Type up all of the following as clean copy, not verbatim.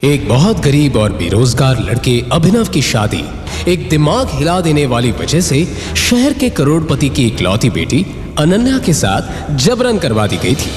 एक बहुत गरीब और बेरोजगार लड़के अभिनव की शादी एक दिमाग हिला देने वाली वजह से शहर के करोड़पति की इकलौती बेटी अनन्या के साथ जबरन करवा दी गई थी।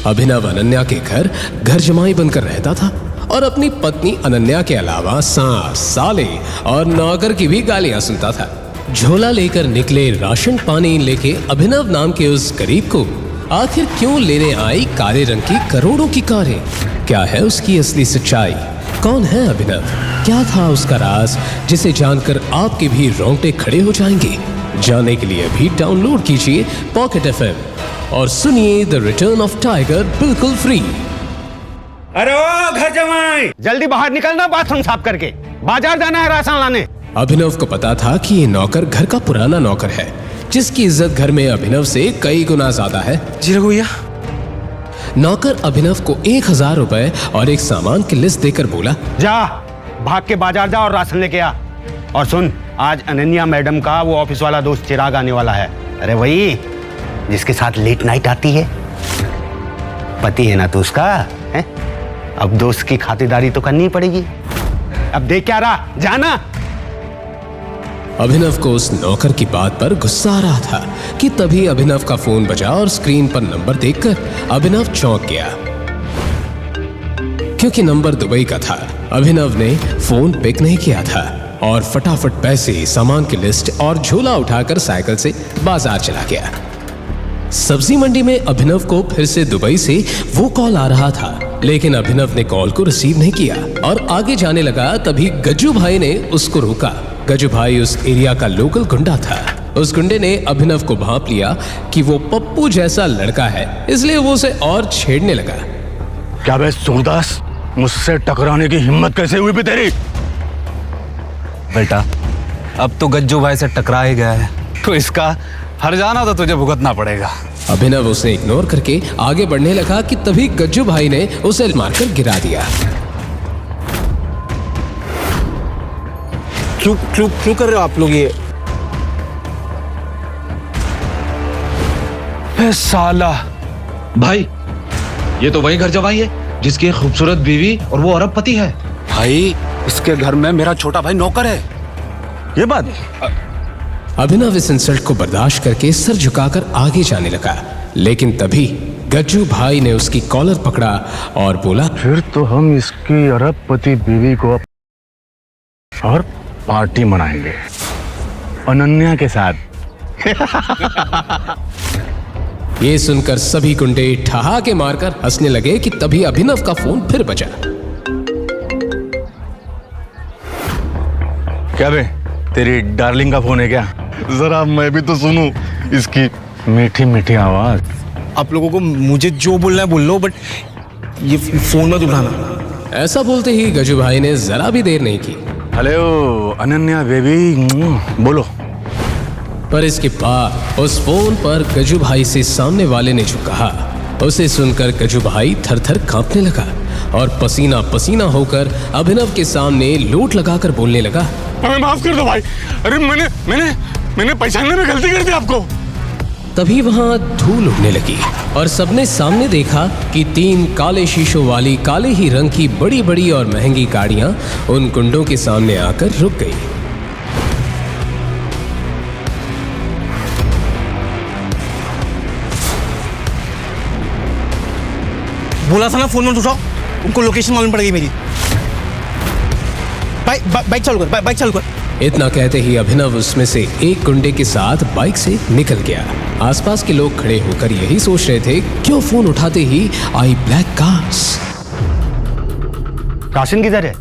अभिनव अनन्या के घर जमाई बनकर रहता था और अपनी पत्नी अनन्या के अलावा सास, साले और नौकर की भी गालियां सुनता था। झोला लेकर निकले राशन पानी लेके अभिनव नाम के उस गरीब को आखिर क्यों लेने आई काले रंग की करोड़ों की कारें? क्या है उसकी असली सच्चाई? कौन है अभिनव? क्या था उसका राज जिसे जानकर आपके भी रोंगटे खड़े हो जाएंगे? जानने के लिए अभी डाउनलोड कीजिए पॉकेट FM और सुनिए द रिटर्न ऑफ टाइगर बिल्कुल फ्री। अरे ओ घर जमाई, जल्दी बाहर निकलना, बाथरूम साफ करके बाजार जाना है राशन लाने। अभिनव को पता था कि ये नौकर घर का पुराना नौकर है जिसकी इज्जत घर में अभिनव से कई गुना ज्यादा है। जी रघुया। नौकर अभिनव को 1000 रुपए और एक सामान की लिस्ट देकर बोला, जा भाग के बाजार जा और राशन लेके आ। और सुन, आज अनन्या मैडम का वो ऑफिस वाला दोस्त चिराग आने वाला है। अरे वही जिसके साथ लेट नाइट आती है। पति है ना तू उसका है? अब दोस्त की खातिरदारी तो करनी पड़ेगी। अब देख क्या रहा, जाना। अभिनव को उस नौकर की बात पर गुस्सा आ रहा था कि तभी अभिनव का फोन बजा और स्क्रीन पर नंबर देखकर अभिनव चौंक गया क्योंकि नंबर दुबई का था। अभिनव ने फोन पिक नहीं किया था और फटाफट पैसे, सामान की लिस्ट और झोला उठाकर साइकिल से बाजार चला गया। सब्जी मंडी में अभिनव को फिर से दुबई से वो कॉल आ रहा था, लेकिन अभिनव ने कॉल को रिसीव नहीं किया और आगे जाने लगा। तभी गज्जू भाई ने उसको रोका। गज्जू भाई उस एरिया का लोकल गुंडा था। उस गुंडे ने अभिनव को भांप लिया कि वो पप्पू जैसा लड़का है, इसलिए वो उसे और छेड़ने लगा। क्या बे सूरदास, मुझसे टकराने की हिम्मत कैसे हुई भी तेरी? बेटा, अब तो गज्जू भाई से टकरा ही गया है तो इसका हर जाना तो तुझे भुगतना पड़ेगा। अभिनव उसे इग्नोर करके आगे बढ़ने लगा कि तभी गज्जू भाई ने उसे मारकर गिरा दिया। क्यों कर रहे हो आप लोग ये? साला भाई, ये तो वही घर जमाई है जिसकी एक खूबसूरत बीवी और वो अरबपति है। भाई, इसके घर में मेरा छोटा भाई नौकर है। ये बात। अभिनव इस इंसल्ट को बर्दाश्त करके सर झुकाकर आगे जाने लगा, लेकिन तभी गज्जू भाई ने उसकी कॉलर पकड़ा और बोला, फिर तो हम इसकी अरबपति बीवी को और पार्टी मनाएंगे अनन्या के साथ। ये सुनकर सभी गुंडे ठहाके मारकर हंसने लगे कि तभी अभिनव का फोन फिर बजा। क्या बे, तेरी डार्लिंग का फोन है क्या? जरा मैं भी तो सुनूं इसकी मीठी मीठी आवाज। आप लोगों को मुझे जो बोलना है बोल लो, बट ये फोन मत उठाना। ऐसा बोलते ही गज्जू भाई ने जरा भी देर नहीं की। हेलो अनन्या बेबी, बोलो। पर इसके बाद उस फोन पर गज्जू भाई से सामने वाले ने जो कहा उसे सुनकर गज्जू भाई थर थर कांपने लगा और पसीना पसीना होकर अभिनव के सामने लोट लगाकर बोलने लगा, हमें माफ कर दो भाई। अरे मैंने पहचानने में गलती कर दी आपको। तभी वहां धूल उड़ने लगी और सबने सामने देखा कि 3 काले शीशों वाली काले ही रंग की बड़ी बड़ी और महंगी गाड़ियां उन गुंडों के सामने आकर रुक गई। बोला था ना फोन मत उठाओ, उनको लोकेशन मालूम पड़ेगी मेरी। बाइक चालू कर, बाइक चालू कर। इतना कहते ही अभिनव उसमें से एक गुंडे के साथ बाइक से निकल गया। आसपास के लोग खड़े होकर यही सोच रहे थे, क्यों फोन उठाते ही आई ब्लैक कार्स। राशन किधर है?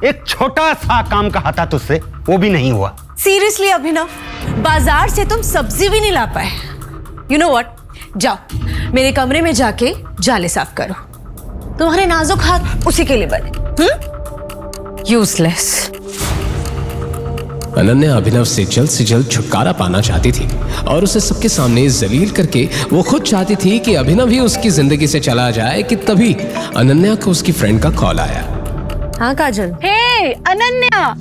एक छोटा सा काम कहा था तुझसे, वो भी नहीं हुआ। सीरियसली अभिनव, बाजार से तुम सब्जी भी नहीं ला पाए। यू नो व्हाट, जाओ मेरे कमरे में जाके जाले साफ करो। तुम्हारे नाजुक हाथ उसी के लिए बने। यूजलेस। अनन्या अभिनव से जल्द छुटकारा पाना चाहती थी और उसे सबके सामने जलील करके वो खुद चाहती थी कि अभिनव ही उसकी जिंदगी से चला जाए कि तभी अनन्या को उसकी फ्रेंड का कॉल आया। हाँ काजल। हे अनन्या,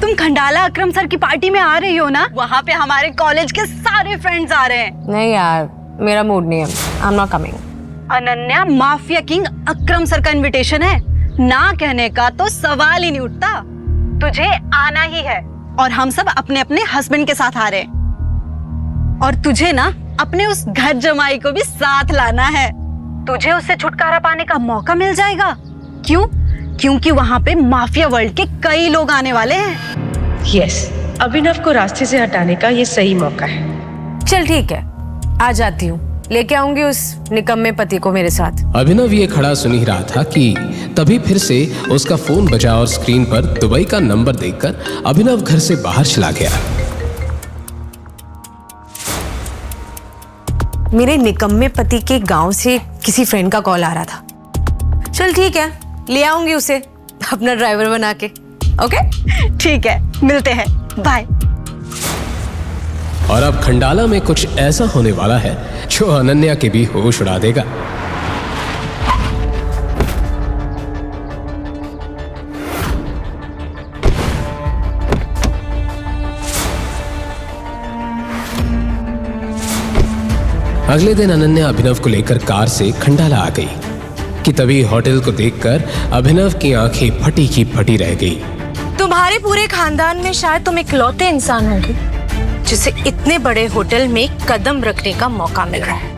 तुम खंडाला अकरम सर की पार्टी में आ रही हो ना? वहाँ पे हमारे कॉलेज के सारे फ्रेंड्स आ रहे हैं। नहीं यार, मेरा मूड नहीं है, I am not coming. Ananya, mafia king Akram sir का इनविटेशन है, ना कहने का तो सवाल ही नहीं उठता। तुझे आना ही है और हम सब अपने अपने हस्बैंड के साथ आ रहे हैं। और तुझे ना अपने उस घर जमाई को भी साथ लाना है। तुझे उससे छुटकारा पाने का मौका मिल जाएगा। क्यों? क्योंकि वहां पे माफिया वर्ल्ड के कई लोग आने वाले हैं। यस, अभिनव को रास्ते से हटाने का ये सही मौका है। चल ठीक है, आ जाती हूँ, लेके आऊंगी उस निकम्मे पति को मेरे साथ। अभिनव ये खड़ा सुन ही रहा था कि तभी फिर से उसका फोन बजा और स्क्रीन पर दुबई का नंबर देखकर अभिनव घर से बाहर चला गया। मेरे निकम्मे पति के गांव से किसी फ्रेंड का कॉल आ रहा था। चल ठीक है, ले आऊंगी उसे अपना ड्राइवर बना के। ओके ठीक है, मिलते हैं, बाय। और अब खंडाला में कुछ ऐसा होने वाला है जो अनन्या के भी होश उड़ा देगा। अगले दिन अनन्या अभिनव को लेकर कार से खंडाला आ गई कि तभी होटल को देखकर अभिनव की आंखें फटी की फटी रह गई। तुम्हारे पूरे खानदान में शायद तुम इकलौते इंसान होंगे जिसे इतने बड़े होटल में कदम रखने का मौका मिल रहा है।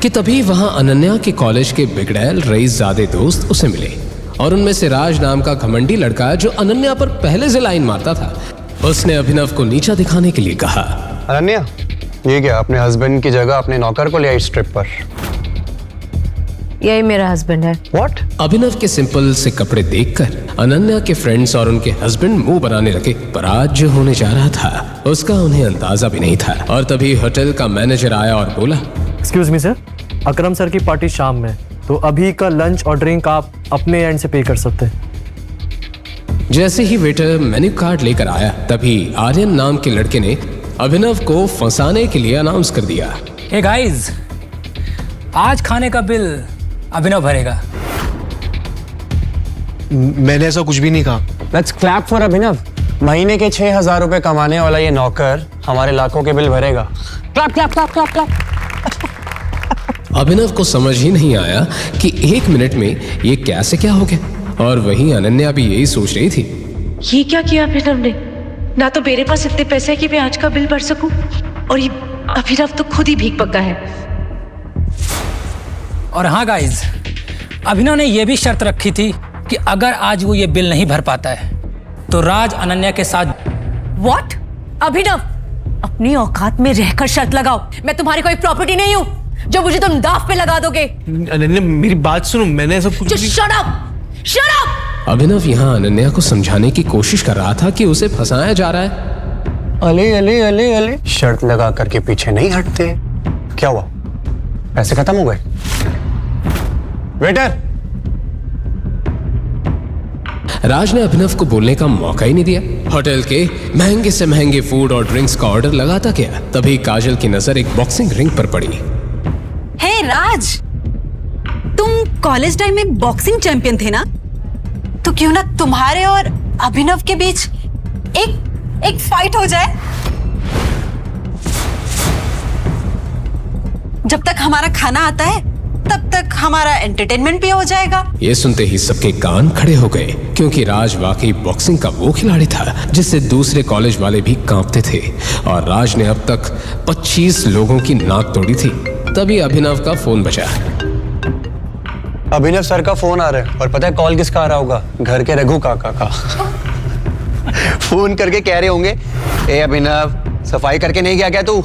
कि तभी वहां अनन्या के कॉलेज के बिगड़ैल रईसजादे दोस्त उसे मिले और उनमें से राज नाम का घमंडी लड़का जो अनन्या पर पहले से लाइन मारता था, उसने अभिनव को नीचा दिखाने के लिए कहा। अनन्या, ये क्या अपने हस्बैंड की जगह अपने नौकर को ले आई ट्रिप पर? यही मेरा हस्बैंड है। व्हाट? अभिनव के सिंपल से कपड़े देखकर अनन्या के फ्रेंड्स और उनके हस्बैंड मुंह बनाने लगे, पर आज जो होने जा रहा था उसका उन्हें अंदाजा भी नहीं था। और तभी होटल का मैनेजर आया और बोला, एक्सक्यूज मी सर, अकरम सर की पार्टी शाम में, तो अभी का लंच और ड्रिंक आप अपने एंड से पे कर सकते हैं। जैसे ही वेटर मेन्यू कार्ड लेकर आया तभी आर्यन नाम के लड़के ने अभिनव को फंसाने के लिए अनाउंस कर दिया। हे गाइस, आज खाने का बिल अभिनव भरेगा। मैंने ऐसा कुछ भी नहीं कहा। लेट्स क्लैप फॉर अभिनव। महीने के 6,000 रुपए कमाने वाला ये नौकर हमारे लाखों के बिल भरेगा। Clap clap clap clap clap. Abhinav को समझ ही नहीं आया कि 1 मिनट में ये कैसे क्या हो गया, और वहीं अनन्या भी यही सोच रही थी। ये क्या किया अभिनव ने? ना तो मेरे पास इतने पैसे है कि मैं आज का बिल भर सकूं, और ये अभिनव तो खुद ही भीख पक्का है। और हाँ गाइस, अभिनव ने यह भी शर्त रखी थी कि अगर आज वो ये बिल नहीं भर पाता है तो राज अनन्या के साथ। व्हाट? अभिनव, अपनी औकात में रहकर शर्त लगाओ। मैं तुम्हारी कोई प्रॉपर्टी नहीं हूँ जो मुझे तुम दाव पे लगा दोगे। अनन्या, मेरी बात सुनो, मैंने ऐसा कुछ Just shut up! Shut up! अभिनव यहाँ अनन्या को समझाने की कोशिश कर रहा था कि उसे फंसाया जा रहा है। अले अले अले अले, शर्त लगा करके पीछे नहीं हटते। क्या हुआ? पैसे खत्म हो गए? वेटर! राज ने अभिनव को बोलने का मौका ही नहीं दिया। होटल के महंगे से महंगे फूड और ड्रिंक्स का ऑर्डर लगाता गया। तभी काजल की नजर एक बॉक्सिंग रिंग पर पड़ी। हे राज, तुम कॉलेज टाइम में बॉक्सिंग चैंपियन थे ना? तो क्यों ना तुम्हारे और अभिनव के बीच एक फाइट हो जाए? जब तक हमारा खाना आता है तब तक हमारा एंटरटेनमेंट भी हो जाएगा। ये सुनते ही सबके कान खड़े हो गए, क्योंकि राज वाकई बॉक्सिंग का वो खिलाड़ी था जिससे दूसरे कॉलेज वाले भी कांपते थे, और राज ने अब तक 25 लोगों की नाक तोड़ी थी। तभी अभिनव का फोन बजा। अभिनव सर का फोन आ रहा है, और पता है कॉल किसका आ रहा होगा? घर के रघु काका का। फोन करके कह रहे होंगे, ए अभिनव, सफाई करके नहीं गया क्या तू?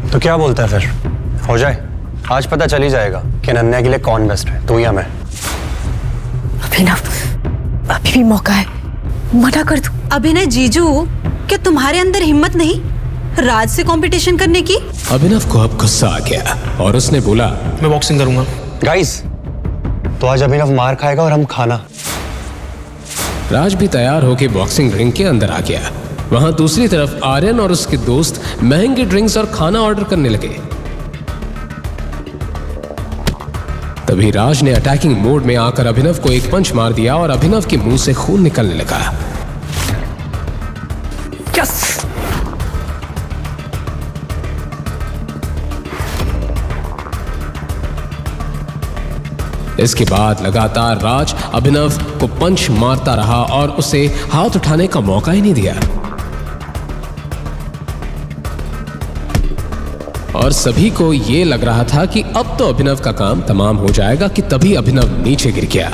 तो क्या बोलता है फिर? हो जाए, आज पता चल ही जाएगा कि अनन्या के लिए कौन बेस्ट है, तू या मैं। अभिनव, अभी भी मौका है, मना कर दो। अभिनय जीजू, क्या तुम्हारे अंदर हिम्मत नहीं राज से कंपटीशन करने की? अभिनव को अब गुस्सा आ गया और उसने बोला, मैं बॉक्सिंग करूंगा। गाइस, तो आज अभिनव मार खाएगा और हम खाना। राज भी तैयार होकर बॉक्सिंग रिंग के अंदर आ गया। वहां दूसरी तरफ आर्यन और उसके दोस्त महंगे ड्रिंक्स और खाना ऑर्डर करने लगे। तभी राज ने अटैकिंग मोड में आकर अभिनव को एक पंच मार दिया और अभिनव के मुंह से खून निकलने लगा। यस! इसके बाद लगातार राज अभिनव को पंच मारता रहा और उसे हाथ उठाने का मौका ही नहीं दिया। और सभी को यह लग रहा था कि अब तो अभिनव का काम तमाम हो जाएगा कि तभी अभिनव नीचे गिर गया।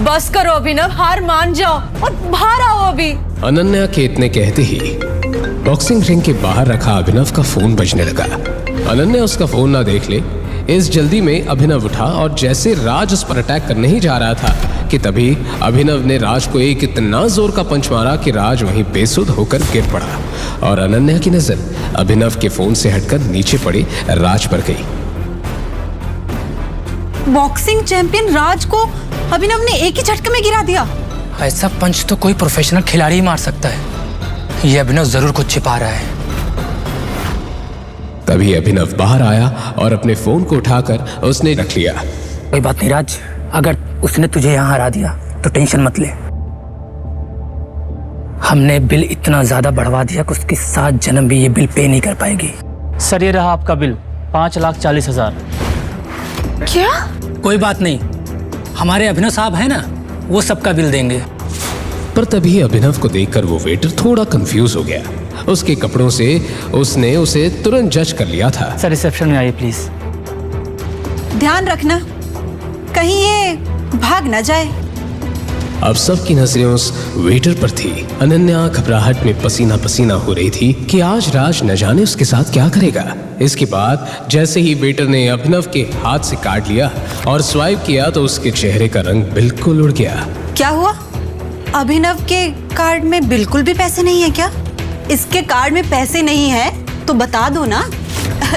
बस करो अभिनव, हार मान जाओ और बाहर आओ अभी। अनन्या के इतने कहते ही बॉक्सिंग रिंग के बाहर रखा अभिनव का फोन बजने लगा। अनन्या उसका फोन ना देख ले, इस जल्दी में अभिनव उठा और जैसे राज उस पर अटैक करने ही जा रहा था कि तभी अभिनव ने राज को एक इतना जोर का पंच मारा कि राज वहीं बेसुध होकर गिर पड़ा और अनन्या की नजर अभिनव के फोन से हटकर नीचे पड़े राज पर गई। बॉक्सिंग चैंपियन राज को अभिनव ने एक ही झटके में गिरा दिया। ऐसा पंच तो कोई प्रोफेशनल खिलाड़ी ही मार सकता है। ये अभिनव जरूर कुछ छिपा रहा है। तभी अभिनव बाहर आया और अपने फोन को उठाकर उसने रख लिया। कोई बात नहीं राज, अगर उसने तुझे यहाँ हरा दिया तो टेंशन मत ले। हमने बिल इतना ज्यादा बढ़वा दिया कि उसकी 7 जन्म भी ये बिल पे नहीं कर पाएगी। सर ये रहा आपका बिल 5,40,000। क्या? कोई बात नहीं, हमारे अभिनव साहब है ना, वो सबका बिल देंगे। पर तभी अभिनव को देखकर वो वेटर थोड़ा कंफ्यूज हो गया। उसके कपड़ों से उसने उसे तुरंत जज कर लिया था। सर रिसेप्शन में आइए प्लीज। ध्यान रखना कहीं ये भाग ना जाए। अब सबकी नजरें उस वेटर पर थी। अनन्या घबराहट में पसीना पसीना हो रही थी कि आज राज न जाने उसके साथ क्या करेगा। इसके बाद जैसे ही वेटर ने अभिनव के हाथ से काट लिया और स्वाइप किया तो उसके चेहरे का रंग बिल्कुल उड़ गया। क्या हुआ? अभिनव के कार्ड में बिल्कुल भी पैसे नहीं है क्या? इसके कार्ड में पैसे नहीं है तो बता दो ना,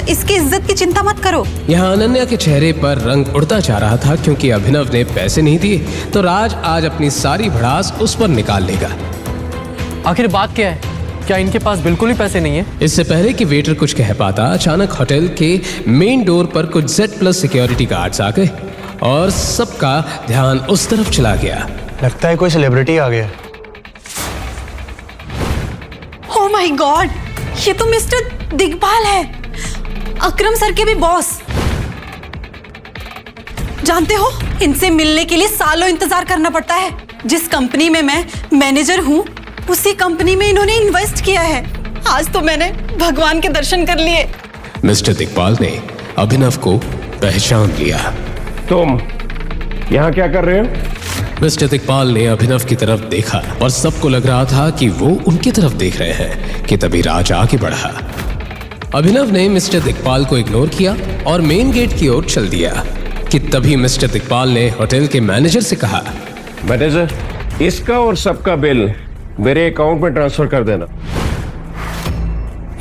इसकी इज्जत की चिंता मत करो। यहाँ अनन्या के चेहरे पर रंग उड़ता जा रहा था क्योंकि अभिनव ने पैसे नहीं दिए तो राज आज अपनी सारी भड़ास उस पर निकाल लेगा। आखिर बात क्या है? क्या इनके पास बिल्कुल ही पैसे नहीं है? इससे पहले कि वेटर कुछ कह पाता, अचानक होटल के मेन डोर पर कुछ Z+ सिक्योरिटी गार्ड्स आ गए और सबका ध्यान उस तरफ चला गया। लगता है कोई सेलिब्रिटी आ गया। ओह माय गॉड, ये तो मिस्टर दिग्पाल है, अकरम सर के भी बॉस। जानते हो, इनसे मिलने के लिए सालों इंतजार करना पड़ता है। जिस कंपनी में मैं मैनेजर हूँ उसी कंपनी में इन्होंने इन्वेस्ट किया है। आज तो मैंने भगवान के दर्शन कर लिए। मिस्टर दिग्पाल ने अभिनव को पहचान लिया। तुम यहाँ क्या कर रहे हो? मिस्टर दिग्पाल ने अभिनव की तरफ देखा और सबको लग रहा था कि वो उनकी तरफ देख रहे हैं कि तभी राज आगे बढ़ा। अभिनव ने मिस्टर दिग्पाल को इग्नोर किया और मेन गेट की ओर चल दिया कि तभी मिस्टर दिग्पाल ने होटल के मैनेजर से कहा, मैनेजर, इसका और सबका बिल मेरे अकाउंट में ट्रांसफर कर देना।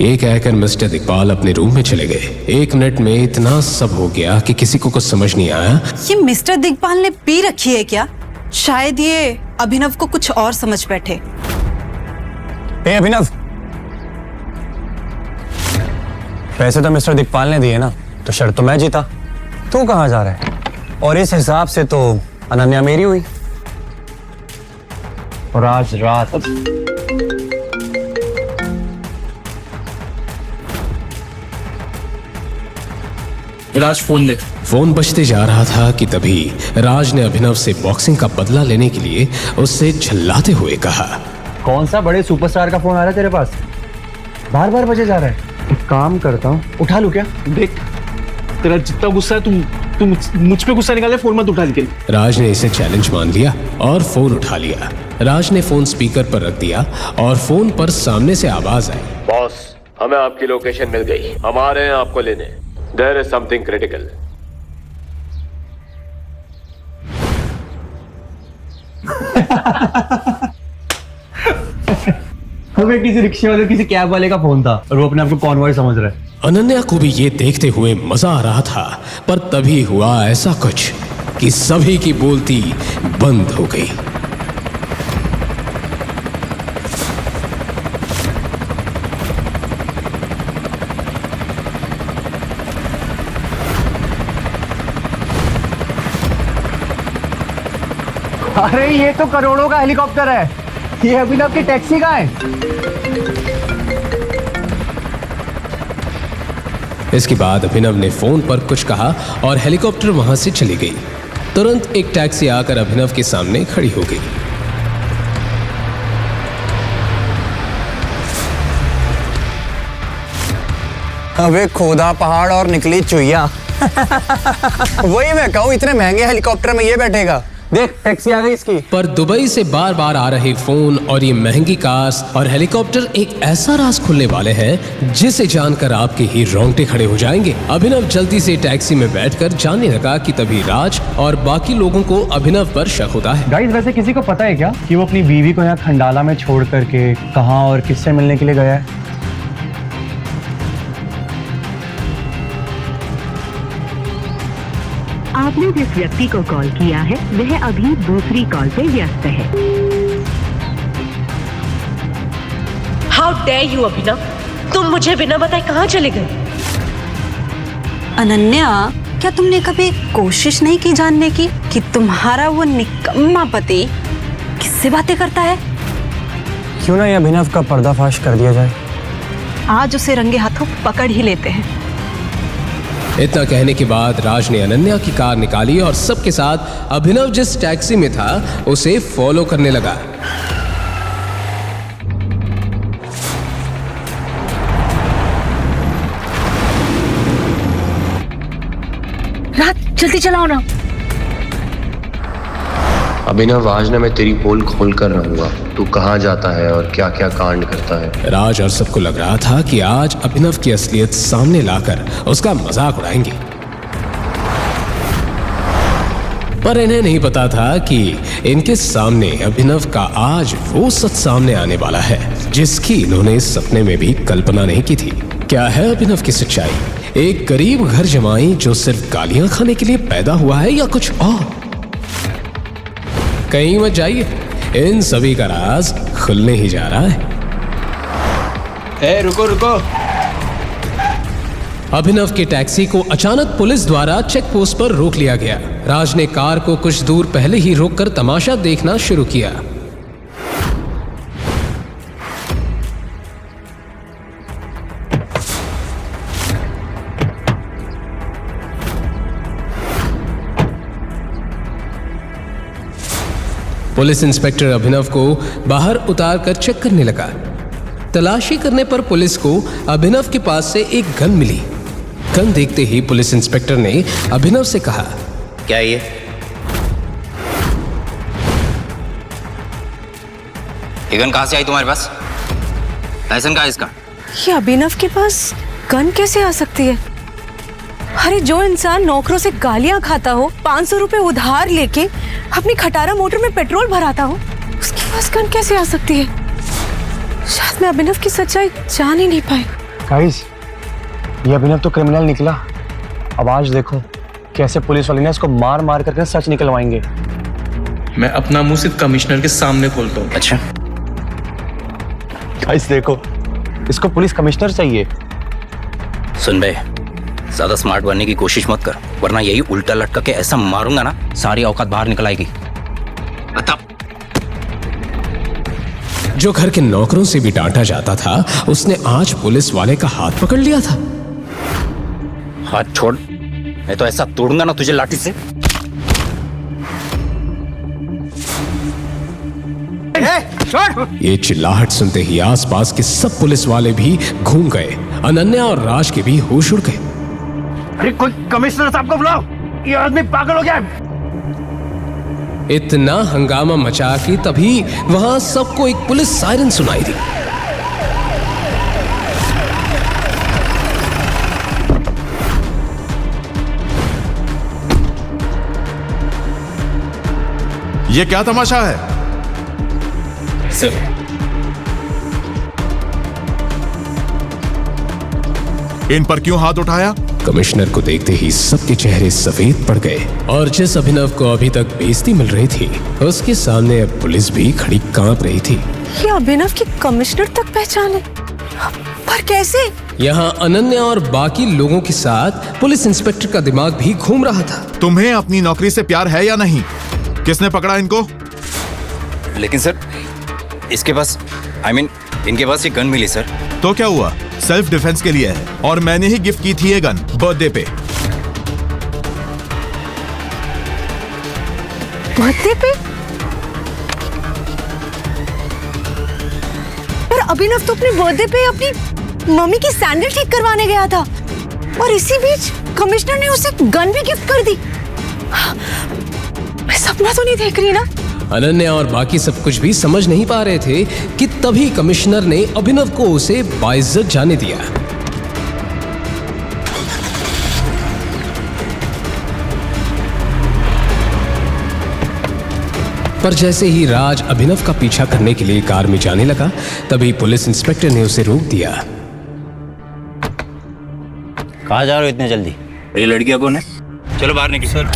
ये कहकर मिस्टर दिग्पाल अपने रूम में चले गए। 1 मिनट में इतना सब हो गया कि किसी को कुछ समझ नहीं आया। ये मिस्टर दिग्पाल ने पी रखी है क्या? शायद ये अभिनव को कुछ और समझ बैठे। अभिनव, पैसे तो मिस्टर दिग्पाल ने दिए ना, तो शर्त तो मैं जीता। तू कहाँ जा रहा है? और इस हिसाब से तो अनन्या मेरी हुई। और आज रात राज फोन दे। फोन बजते जा रहा था कि तभी राज ने अभिनव से बॉक्सिंग का बदला लेने के लिए उससे झल्लाते हुए कहा, कौन सा बड़े सुपरस्टार का फोन आ रहा है तेरे पास? बार बार बजे जा रहा है। एक काम करता हूँ, उठा लूं क्या? देख, तेरा जितना गुस्सा है तुम मुझ पे गुस्सा निकाले, फोन मत उठा के। राज ने इसे चैलेंज मान लिया और फोन उठा लिया। राज ने फोन स्पीकर पर रख दिया और फोन पर सामने से आवाज आई, बॉस, हमें आपकी लोकेशन मिल गई, हम आ रहे हैं आपको लेने। There is something critical. हमें किसी रिक्शे वाले, किसी कैब वाले का फोन था और वो अपने आप को कॉन्वॉय समझ रहा है। अनन्या को भी ये देखते हुए मजा आ रहा था, पर तभी हुआ ऐसा कुछ कि सभी की बोलती बंद हो गई। अरे ये तो करोड़ों का हेलीकॉप्टर है, ये अभिनव की टैक्सी का है। इसके बाद अभिनव ने फोन पर कुछ कहा और हेलीकॉप्टर वहां से चली गई। तुरंत एक टैक्सी आकर अभिनव के सामने खड़ी हो गई। अबे खोदा पहाड़ और निकली चुईया। वही मैं कहूँ, इतने महंगे हेलीकॉप्टर में ये बैठेगा। देख टैक्सी आ गई इसकी। पर दुबई से बार बार आ रहे फोन और ये महंगी कार्स और हेलीकॉप्टर एक ऐसा राज खुलने वाले हैं जिसे जानकर आपके ही रोंगटे खड़े हो जाएंगे। अभिनव जल्दी से टैक्सी में बैठकर जाने लगा कि तभी राज और बाकी लोगों को अभिनव पर शक होता है। गाइस, वैसे किसी को पता है क्या कि वो अपनी बीवी को यहाँ खंडाला में छोड़ करके कहाँ और किससे मिलने के लिए गया है? आपने जिस व्यक्ति को कॉल किया है वह अभी दूसरी कॉल पे व्यस्त है। हाउ डेयर यू अभिनव, तुम मुझे बिना बताए कहाँ चले गए? अनन्या, क्या तुमने कभी कोशिश नहीं की जानने की कि तुम्हारा वो निकम्मा पति किससे बातें करता है? क्यों ना ये अभिनव का पर्दाफाश कर दिया जाए। आज उसे रंगे हाथों पकड़ ही लेते हैं। इतना कहने के बाद राज ने अनन्या की कार निकाली और सबके साथ अभिनव जिस टैक्सी में था उसे फॉलो करने लगा। राज, जल्दी चलाओ ना। अभिनव, आज ना मैं तेरी पोल खोल कर रहूंगा। तू कहाँ जाता है और क्या क्या कांड करता है। राज और सबको लग रहा था कि आज अभिनव की असलियत सामने लाकर उसका मजाक उड़ाएंगे, पर इन्हें नहीं पता था कि इनके सामने अभिनव का आज वो सच सामने आने वाला है जिसकी इन्होंने सपने में भी कल्पना नहीं की थी। क्या है अभिनव की सच्चाई? एक गरीब घर जमाई जो सिर्फ गालियां खाने के लिए पैदा हुआ है या कुछ और? कहीं मत जाइए, इन सभी का राज खुलने ही जा रहा है। रुको रुको। अभिनव के टैक्सी को अचानक पुलिस द्वारा चेक पोस्ट पर रोक लिया गया। राज ने कार को कुछ दूर पहले ही रोककर तमाशा देखना शुरू किया। पुलिस इंस्पेक्टर अभिनव को बाहर उतारकर चेक करने लगा। तलाशी करने पर पुलिस को अभिनव के पास से एक गन मिली। गन देखते ही पुलिस इंस्पेक्टर ने अभिनव से कहा, क्या ये? गन कहाँ से आई तुम्हारे पास? लाइसेंस कहाँ है इसका? ये अभिनव के पास गन कैसे आ सकती है? अरे जो इंसान नौकरों से गालियां खाता हो, 500 रुपए उधार लेके अपनी खटारा मोटर में पेट्रोल भराता हो, उसके पास गन कैसे आ सकती है? शायद मैं अभिनव की सच्चाई जान ही नहीं पाई। गाइस, ये अभिनव तो क्रिमिनल निकला। अब आज देखो कैसे पुलिस वाले ने इसको मार मार करके सच निकलवाएंगे। मैं अपना मुंह सिर्फ कमिश्नर के सामने खोलता हूँ। अच्छा गाइस देखो, इसको पुलिस कमिश्नर चाहिए। सुन बे, ज्यादा स्मार्ट बनने की कोशिश मत कर, वरना यही उल्टा लटका के ऐसा मारूंगा ना, सारी औकात बाहर निकल आएगी। जो घर के नौकरों से भी डांटा जाता था, उसने आज पुलिस वाले का हाथ पकड़ लिया था। हाथ छोड़, मैं तो ऐसा तोड़ूंगा ना तुझे लाठी से। ये चिल्लाहट सुनते ही आसपास के सब पुलिस वाले भी घूम गए। अनन्या और राज के भी होश उड़ गए। अरे कोई कमिश्नर साहब को बुलाओ, ये आदमी पागल हो गया है। इतना हंगामा मचा कि तभी वहां सबको एक पुलिस सायरन सुनाई दी। ये क्या तमाशा है? सर, इन पर क्यों हाथ उठाया? कमिश्नर को देखते ही सबके चेहरे सफेद पड़ गए और जिस अभिनव को अभी तक बेइज्जती मिल रही थी, उसके सामने अब पुलिस भी खड़ी कांप रही थी। ये अभिनव की कमिश्नर तक पहचाने, पर कैसे? यहाँ अनन्या और बाकी लोगों के साथ पुलिस इंस्पेक्टर का दिमाग भी घूम रहा था। तुम्हें अपनी नौकरी से प्यार है या नहीं? किसने पकड़ा इनको? लेकिन सर, इसके पास इनके पास ये गन मिली सर। तो क्या हुआ? सेल्फ डिफेंस के लिए है और मैंने ही गिफ्ट की थी ये गन बर्थडे पे। बर्थडे पे? पर अभिनव तो अपने बर्थडे पे अपनी मम्मी की सैंडल ठीक करवाने गया था और इसी बीच कमिश्नर ने उसे गन भी गिफ्ट कर दी। मैं सपना तो नहीं देख रही ना? अनन्या और बाकी सब कुछ भी समझ नहीं पा रहे थे कि तभी कमिश्नर ने अभिनव को उसे बाइज्जत जाने दिया। पर जैसे ही राज अभिनव का पीछा करने के लिए कार में जाने लगा, तभी पुलिस इंस्पेक्टर ने उसे रोक दिया। कहाँ जा रहे हो इतने जल्दी? ये लड़कियां कौन है? चलो बाहर निकलो। सर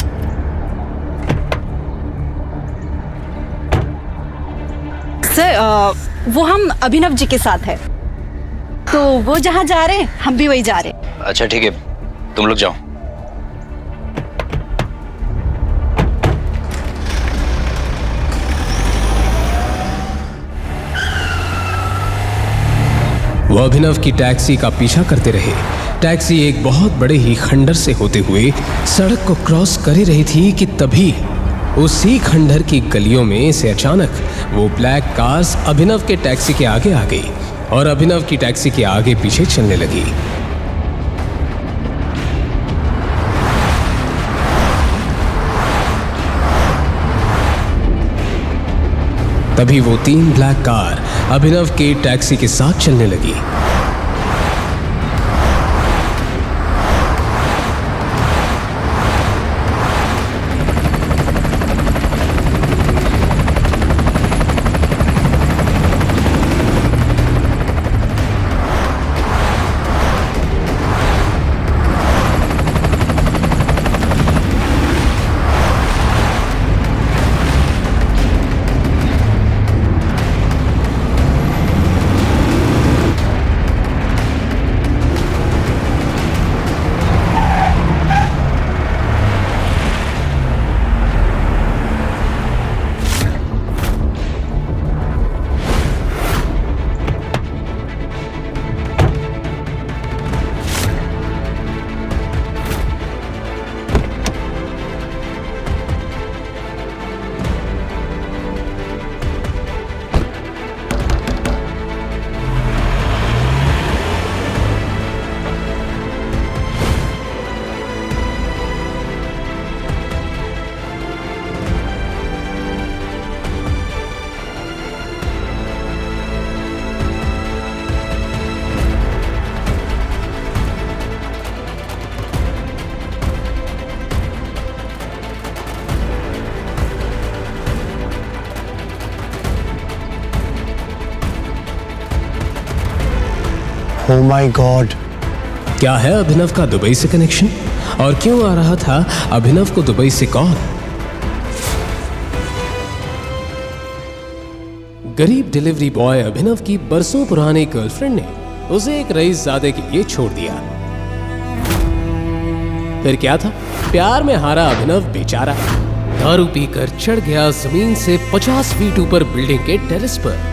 वो हम अभिनव जी के साथ है, तो वो जहाँ जा रहे हैं हम भी वही जा रहे हैं। अच्छा ठीक है, तुम लोग जाओ। वो अभिनव की टैक्सी का पीछा करते रहे। टैक्सी एक बहुत बड़े ही खंडर से होते हुए सड़क को क्रॉस कर ही रही थी कि तभी उसी खंडर की गलियों में से अचानक वो ब्लैक कार्स अभिनव के टैक्सी के आगे आ गई और अभिनव की टैक्सी के आगे पीछे चलने लगी। तभी वो 3 ब्लैक कार अभिनव के टैक्सी के साथ चलने लगी। Oh my God! क्या है अभिनव का दुबई से कनेक्शन और क्यों आ रहा था अभिनव को दुबई से कॉल? गरीब डिलीवरी बॉय अभिनव की बरसों पुरानी गर्लफ्रेंड ने उसे एक रईसजादे के लिए छोड़ दिया। फिर क्या था? प्यार में हारा अभिनव बेचारा दारू पीकर चढ़ गया जमीन से 50 फीट ऊपर बिल्डिंग के टेरेस पर।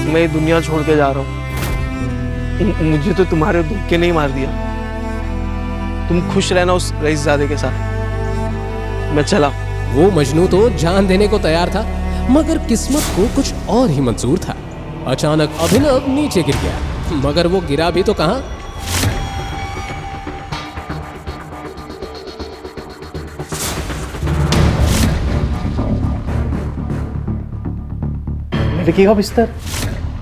मैं ये दुनिया छोड़ के जा रहा हूँ। मुझे तो तुम्हारे धोखे नहीं मार दिया। तुम खुश रहना उस रईसजादे के साथ। मैं चला। वो मजनू तो जान देने को तैयार था, मगर किस्मत को कुछ और ही मंजूर था। अचानक अभिनव नीचे गिर गया, मगर वो गिरा भी तो कहां? लड़की का बिस्तर।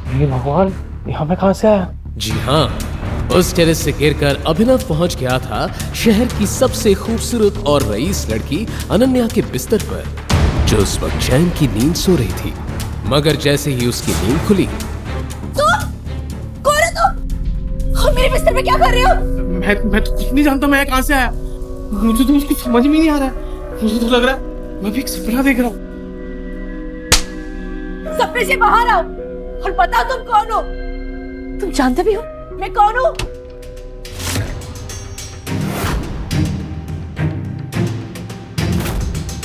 हे भगवान, यहाँ पे कहां से आया? जी हाँ, उस टेरेस से गिरकर अभिनव पहुंच गया था शहर की सबसे खूबसूरत और रईस लड़की अनन्या के बिस्तर पर, जो उस वक्त चैन की नींद सो रही थी। मगर जैसे ही उसकी नींद खुली, कौन है तुम? और मेरे बिस्तर पे क्या कर रहे हो? मैं तो कुछ नहीं जानता। मैं कहां से आया? मुझे तो उसकी समझ में नहीं आ रहा है। मुझे तो लग रहा है मैं भी एक सपना देख रहा हूँ। सपने से बाहर आओ और बताओ तुम कौन हो? तुम जानते भी हो मैं कौन हूँ?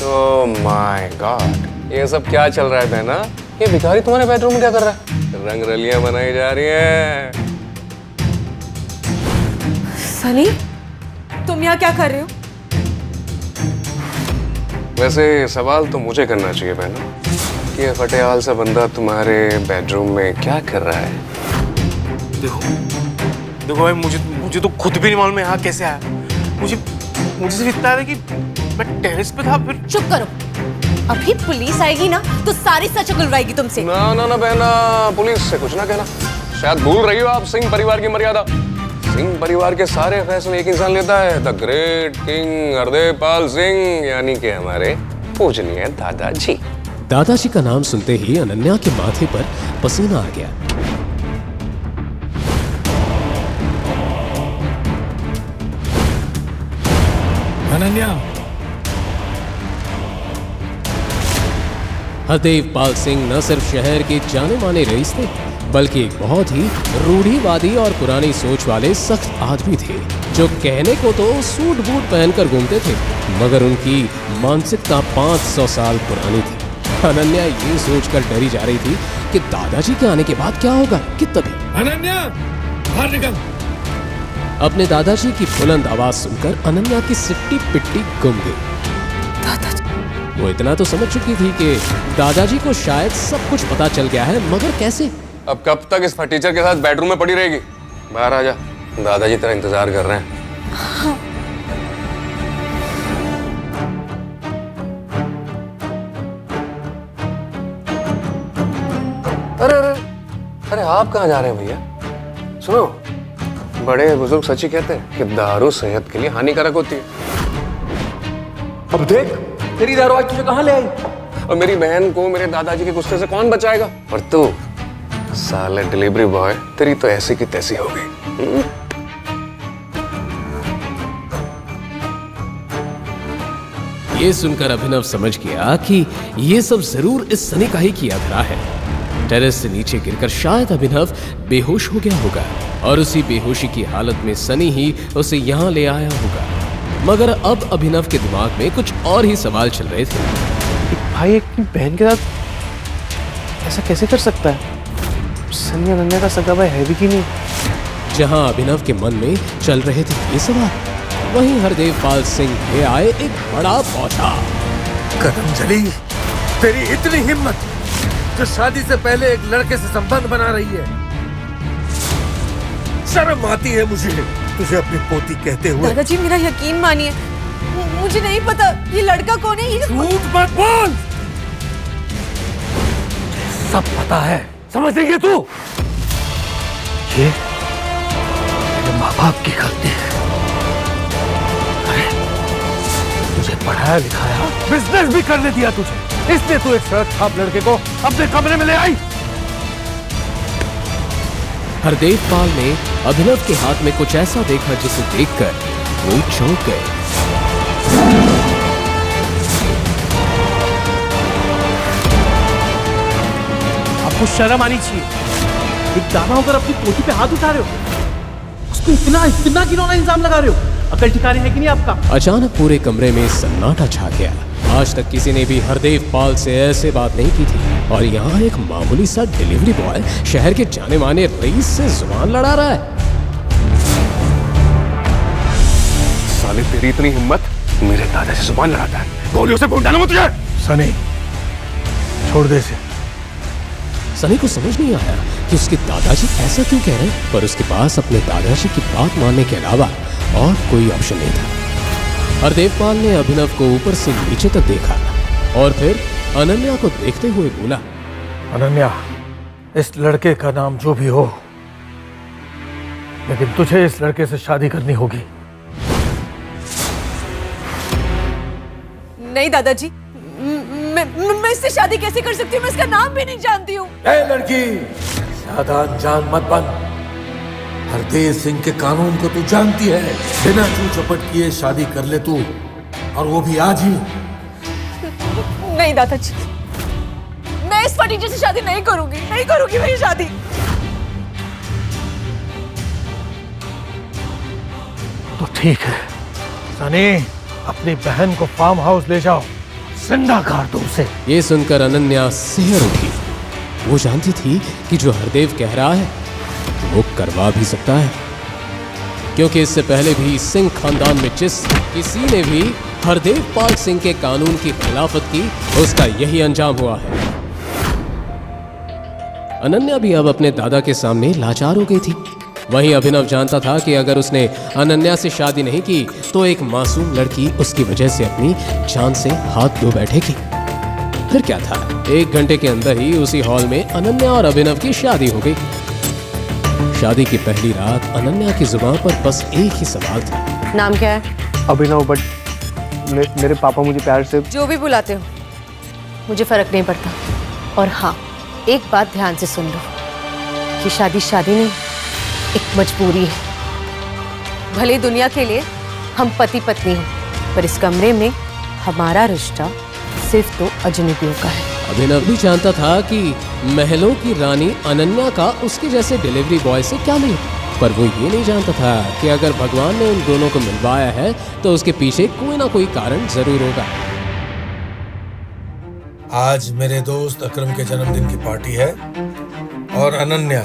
ओह माय गॉड, ये सब क्या चल रहा है बहना? ये भिखारी तुम्हारे बेडरूम में क्या कर रहा है? रंग रलियां बनाई जा रही हैं। सनी, तुम यहाँ क्या कर रहे हो? वैसे सवाल तो मुझे करना चाहिए बहना कि ये फटेहाल सा बंदा तुम्हारे बेडरूम में क्या कर रहा है? देखो भाई, मुझे तो खुद भी नहीं मालूम यहाँ कैसे आया। मुझे सिर्फ इतना है कि मैं टेरेस पे था, फिर। चुप करो, अभी पुलिस आएगी ना तो सारी सच उगलवाएगी तुमसे। ना बहना, पुलिस से कुछ ना कहना। शायद भूल रही हो आप सिंह परिवार की मर्यादा। सिंह परिवार के सारे फैसले एक इंसान लेता है, the great king Hardev Pal Singh, यानी कि हमारे पूजनीय दादाजी। दादाजी का नाम सुनते ही अनन्या के माथे पर पसीना आ गया। अनन्या, हरदेव पाल सिंह न सिर्फ शहर के जाने माने रईस थे, बल्कि एक बहुत ही रूढ़िवादी और पुरानी सोच वाले सख्त आदमी थे, जो कहने को तो सूट बूट पहनकर घूमते थे, मगर उनकी मानसिकता 500 साल पुरानी थी। अनन्या ये सोचकर डरी जा रही थी कि दादाजी के आने के बाद क्या होगा कि तभी अनन्या, बाहर निकल। अपने दादाजी की बुलंद आवाज सुनकर अनन्या की सिट्टी पिट्टी गुम गई। वो इतना तो समझ चुकी थी कि दादाजी को शायद सब कुछ पता चल गया है, मगर कैसे? अब कब तक इस फटीचर के साथ बेडरूम में पड़ी रहेगी? बाहर आ जा, दादाजी तेरा इंतजार कर रहे हैं। अरे आप कहाँ जा रहे हैं भैया? सुनो, बड़े बुजुर्ग सच ही कहते हैं कि दारू सेहत के लिए हानिकारक होती है। अब देख, तेरी दारू आज तुझे कहाँ ले आई? और मेरी बहन को मेरे दादाजी के गुस्से से कौन बचाएगा? और तू साले डिलीवरी बॉय, तेरी तो ऐसी की तैसी हो गई। ये सुनकर अभिनव समझ गया कि ये सब जरूर इस सनी का ही किया धरा है। टेरेस से नीचे गिरकर शायद अभिनव बेहोश हो गया होगा और उसी बेहोशी की हालत में सनी ही उसे यहाँ ले आया होगा। मगर अब अभिनव के दिमाग में कुछ और ही सवाल चल रहे थे। भाई एक बहन के साथ ऐसा कैसे कर सकता है? सनी अनन्या का सगा भाई है भी कि नहीं? जहां अभिनव के मन में चल रहे थे ये सवाल, वहीं हरदेव पाल सिंह ले आए एक बड़ा पौधा। कदम जली, तेरी इतनी हिम्मत जो शादी से पहले एक लड़के से संबंध बना रही है। शर्म आती है मुझे तुझे अपनी पोती कहते हुए। दादाजी मेरा यकीन मानिए, मुझे नहीं पता ये लड़का कौन है। ये झूठ मत बोल, सब पता है, समझ रही है तू? ये मेरे माँ बाप की गलती है। अरे तुझे पढ़ाया लिखाया, बिजनेस भी करने दिया तुझे, इसलिए तू एक सड़क छाप लड़के को अपने कमरे में ले आई। हरदेव पाल ने अभिनव के हाथ में कुछ ऐसा देखा जिसे देखकर वो चौंक गए। आपको शर्म आनी चाहिए, एक दादा होकर अपनी पोती पे हाथ उठा रहे हो, उसको इतना घिनौना इल्जाम लगा रहे हो। अकल ठिकाने है कि नहीं आपका? अचानक पूरे कमरे में सन्नाटा छा गया। आज तक किसी ने भी हरदेव पाल से ऐसे बात नहीं की थी, और यहाँ एक मामूली सा डिलीवरी बॉय शहर के जाने माने रईस से जुबान लड़ा रहा है। साले तेरी इतनी हिम्मत, मेरे दादा से जुबान लड़ाता है? गोलियों से भून डालूंगा तुझे। सनी छोड़ दे इसे। सनी को समझ नहीं आया कि उसके दादाजी ऐसा क्यों कह रहे हैं, पर उसके पास अपने दादाजी की बात मानने के अलावा और कोई ऑप्शन नहीं था। हरदेव पाल ने अभिनव को ऊपर से नीचे तक देखा और फिर अनन्या को देखते हुए बोला, अनन्या, इस लड़के का नाम जो भी हो, लेकिन तुझे इस लड़के से शादी करनी होगी। नहीं दादाजी, मैं इससे शादी कैसे कर सकती हूँ? मैं इसका नाम भी नहीं जानती हूँ। ए लड़की, ज्यादा अनजान मत बन। हरदेव सिंह के कानून को तू जानती है। बिना चू चपट किए शादी कर ले तू, और वो भी आज ही। नहीं दादाजी, मैं इस फटीचर से शादी नहीं करूंगी मैं ये शादी। तो ठीक है सनी, अपनी बहन को फार्म हाउस ले जाओ, जिंदा गाड़ दो उसे। ये सुनकर अनन्या सिहर उठी वो जानती थी कि जो हरदेव कह रहा है वो करवा भी सकता है, क्योंकि इससे पहले भी सिंह खानदान में जिस किसी ने भी हरदेव पाल सिंह के कानून की खिलाफत की, उसका यही अंजाम हुआ है। अनन्या भी अब अपने दादा के सामने लाचार हो गई थी। वहीं अभिनव जानता था कि अगर उसने अनन्या से शादी नहीं की तो एक मासूम लड़की उसकी वजह से अपनी जान से हाथ धो बैठेगी। फिर क्या था, 1 घंटे के अंदर ही उसी हॉल में अनन्या और अभिनव की शादी हो गई। शादी की पहली रात अनन्या की जुबान पर बस एक ही सवाल था। नाम क्या है? अभिनव, बट मेरे पापा मुझे प्यार से जो भी बुलाते हो मुझे फर्क नहीं पड़ता। और हाँ, एक बात ध्यान से सुन लो, कि शादी शादी नहीं, एक मजबूरी है। भले दुनिया के लिए हम पति पत्नी हो, पर इस कमरे में हमारा रिश्ता सिर्फ 2 अजनबियों का है। अभिनव भी जानता था कि महलों की रानी अनन्या का उसके जैसे डिलीवरी बॉय से क्या मिले, पर वो ये नहीं जानता था कि अगर भगवान ने उन दोनों को मिलवाया है तो उसके पीछे कोई ना कोई कारण जरूर होगा। आज मेरे दोस्त अकरम के जन्मदिन की पार्टी है और अनन्या,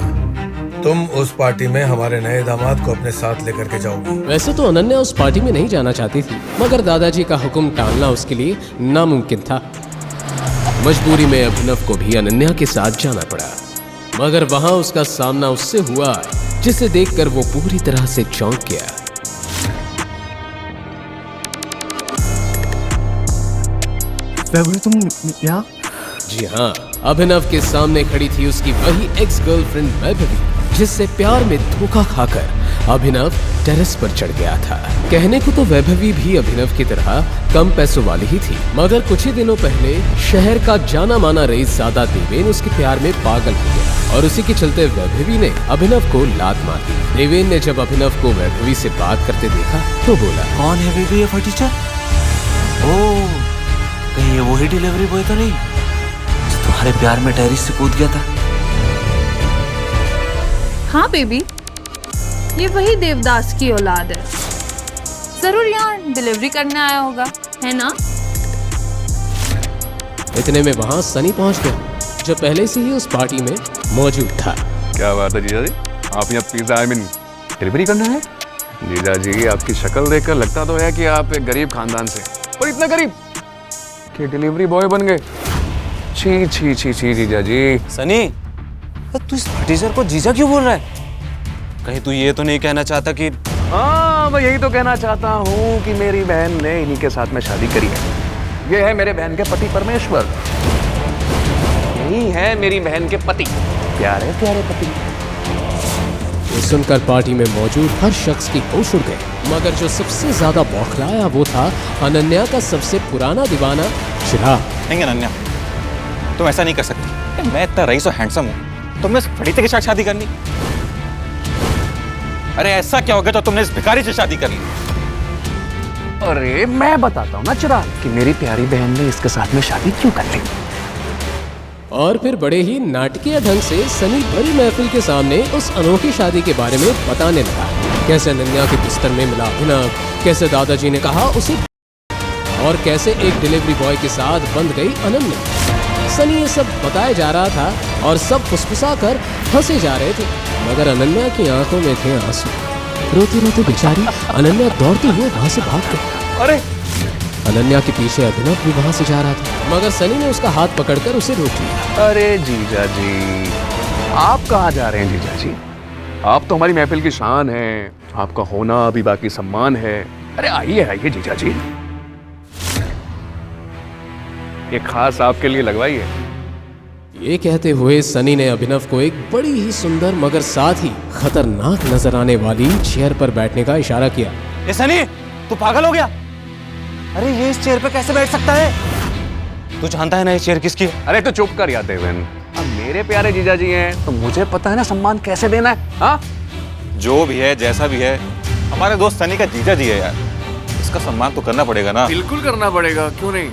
तुम उस पार्टी में हमारे नए दामाद को अपने साथ लेकर के जाओगी। वैसे तो अनन्या उस पार्टी में नहीं जाना चाहती थी, मगर दादाजी का हुक्म टालना उसके लिए नामुमकिन था। मजबूरी में अभिनव को भी अनन्या के साथ जाना पड़ा, मगर वहां उसका सामना उससे हुआ जिसे देखकर वो पूरी तरह से चौंक गया। तुम यहाँ? जी हाँ, अभिनव के सामने खड़ी थी उसकी वही एक्स गर्लफ्रेंड वैभवी, जिससे प्यार में धोखा खाकर अभिनव टेरेस पर चढ़ गया था। कहने को तो वैभवी भी अभिनव की तरह कम पैसों वाली ही थी, मगर कुछ ही दिनों पहले शहर का जाना माना रईसज़ादा देवेन उसके प्यार में पागल हो गया और उसी के चलते वैभवी ने अभिनव को लात मार दी। देवेन ने जब अभिनव को वैभवी से बात करते देखा तो बोला, कौन है बेबी ये फटीचर? ओह, कहीं ये वही डिलीवरी बॉय तो नहीं जो तुम्हारे प्यार में टेरेस से कूद गया था? हाँ बेबी, ये वही देवदास की औलाद है। जरूर यहाँ डिलीवरी करने आया होगा, है ना? इतने में वहां सनी पहुंच गया, जो पहले से ही उस पार्टी में मौजूद था। क्या बात है जीजा जी, आप यहाँ पिज्जा डिलीवरी करना है? जीजा जी, आपकी शक्ल देखकर लगता तो है कि आप एक गरीब खानदान से, और इतना गरीब कि डिलीवरी बॉय बन गए। छी छी छी छी जीजा जी। सनी, तू इस फटीचर को जीजा क्यों बोल रहा है? कहीं तू ये तो नहीं कहना चाहता कि... हाँ, मैं यही तो कहना चाहता हूँ कि मेरी बहन ने इन्हीं के साथ में शादी करी है। ये है मेरे बहन के पति परमेश्वर, यही है मेरी बहन के पति, प्यारे प्यारे पति। ये सुनकर पार्टी में मौजूद हर शख्स की होश उड़ गए, मगर जो सबसे ज्यादा बौखलाया वो था अनन्या का सबसे पुराना दीवाना चिराग। नहीं अनन्या, तुम ऐसा नहीं कर सकती। मैं इतना रईस और हैंडसम हूँ, तुमने इस फटीचे के साथ शादी करनी? अरे ऐसा क्या हो गया तो तुमने इस भिखारी से शादी कर ली? अरे मैं बताता हूँ ना चिराग कि मेरी प्यारी बहन ने इसके साथ में शादी क्यों कर ली। और फिर बड़े ही नाटकीय ढंग से सनी बड़ी महफिल के सामने उस अनोखी शादी के बारे में बताने लगा। कैसे अनन्या के बिस्तर में मिला अभिनव, कैसे दादाजी ने कहा उसे, और कैसे एक डिलीवरी बॉय के साथ बंध गई अनन्या। सनी ये सब बताया जा रहा था और सब फुसफुसा कर हंसे जा रहे थे, मगर अनन्या की आंखों में थे आंसू। रोती रोती बेचारी अनन्या दौड़ते हुए वहां से भाग गई। अरे अनन्या के पीछे अभिनव भी वहां से जा रहा था, मगर सनी ने उसका हाथ पकड़कर उसे रोक लिया। अरे जीजा जी, आप कहाँ जा रहे हैं जीजा जी? आप तो हमारी महफिल की शान हैं, आपका होना भी बाकी सम्मान है। अरे आइए आइए जीजा जी, ये खास आपके लिए लगवाई है। ये कहते हुए सनी ने अभिनव को एक बड़ी ही सुंदर मगर साथ ही खतरनाक नजर आने वाली चेयर पर बैठने का इशारा किया। ए सनी, तू पागल हो गया? अरे ये इस चेयर पे कैसे बैठ सकता है? तू जानता है ना ये चेयर किसकी है? अरे तो चुप कर यार देवेन, अब मेरे प्यारे जीजा जी हैं तो मुझे पता है ना सम्मान कैसे देना है। हाँ, जो भी है जैसा भी है, हमारे दोस्त सनी का जीजा जी है यार, इसका सम्मान तो करना पड़ेगा ना। बिल्कुल करना पड़ेगा, क्यों नहीं।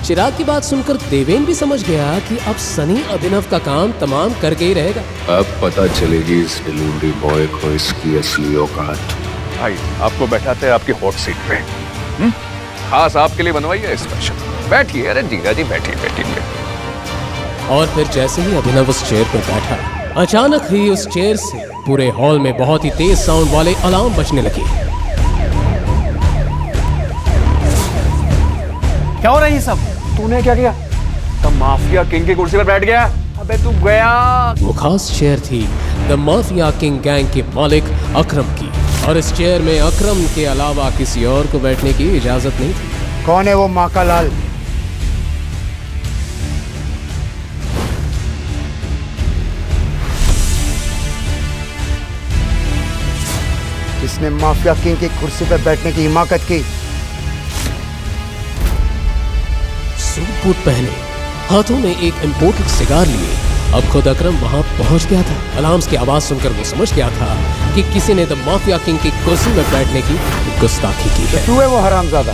चिराग की बात सुनकर देवेन भी समझ गया कि अब सनी अभिनव का काम तमाम करके ही रहेगा। अब पता चलेगी इस डिलीवरी बॉय को इसकी असली औकात। भाई आपको बैठाते हैं आपकी हॉट सीट पे, खास आपके लिए बनवाई है स्पेशल। बैठिए, अरे जीजा जी बैठिए बैठिए। और फिर जैसे ही अभिनव उस चेयर पर बैठा, अचानक ही उस चेयर से पूरे हॉल में बहुत ही तेज साउंड वाले अलार्म बजने लगे। क्या हो रहा है ये सब? तूने क्या किया? तो माफिया किंग की कुर्सी पर बैठ गया। अबे तू गया। वो खास चेयर थी द माफिया किंग गैंग के मालिक अकरम की, और इस चेयर में अकरम के अलावा किसी और को बैठने की इजाजत नहीं थी। कौन है वो माका लाल? जिसने माफिया किंग की कुर्सी पर बैठने की हिमाकत की? सूट बूट पहने, हाथों में एक इम्पोर्टेड सिगार लिए, अब खुद अकरम वहां पहुंच गया था। अलार्म्स की आवाज सुनकर वो समझ गया था कि किसी ने द माफिया किंग की कुर्सी में बैठने की गुस्ताखी की है। तू है वो हरामजादा।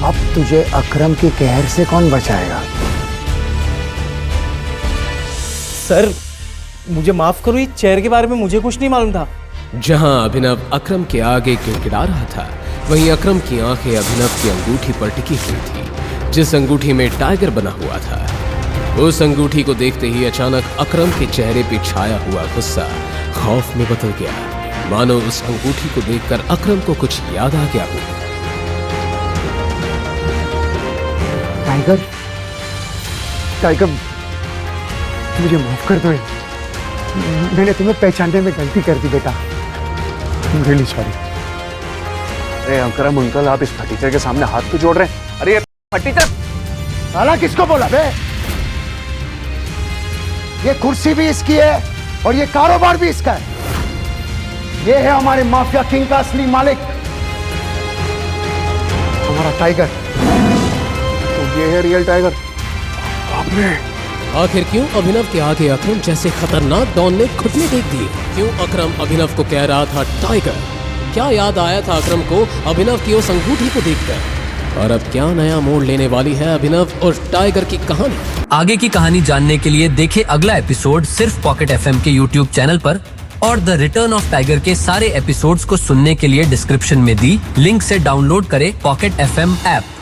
अब तुझे अकरम की कहर से कौन बचाएगा? सर मुझे माफ करो, इस चेयर के बारे में मुझे कुछ नहीं मालूम था। जहां अभिनव अकरम के आगे गिड़गिड़ा रहा था, वहीं अकरम की आंखें अभिनव की अंगूठी पर टिकी हुई थी, जिस अंगूठी में टाइगर बना हुआ था। उस अंगूठी को देखते ही अचानक अकरम के चेहरे पे छाया हुआ गुस्सा खौफ में बदल गया, मानो उस अंगूठी को देखकर अकरम को कुछ याद आ गया हो। टाइगर, टाइगर, मुझे माफ कर दो। मैंने तुम्हें पहचानने में गलती कर दी बेटा। Really sorry. अरे अकरम अंकल, आप इस फटीचर के सामने हाथ क्यों जोड़ रहे हैं? अरे फटीचर! साला किसको बोला बे? ये कुर्सी भी इसकी है और ये कारोबार भी इसका है। ये है हमारे माफिया किंग का असली मालिक, हमारा टाइगर। तो ये है रियल टाइगर। आपने आखिर क्यों अभिनव के आगे अकरम जैसे खतरनाक डॉन ने घुटने टेक दिए? क्यों अकरम अभिनव को कह रहा था टाइगर? क्या याद आया था अकरम को अभिनव की उस अंगूठी को देखकर? और अब क्या नया मोड़ लेने वाली है अभिनव और टाइगर की कहानी? आगे की कहानी जानने के लिए देखें अगला एपिसोड सिर्फ पॉकेट एफएम के यूट्यूब चैनल पर, और द रिटर्न ऑफ टाइगर के सारे एपिसोड्स को सुनने के लिए डिस्क्रिप्शन में दी लिंक से डाउनलोड करें पॉकेट एफएम ऐप।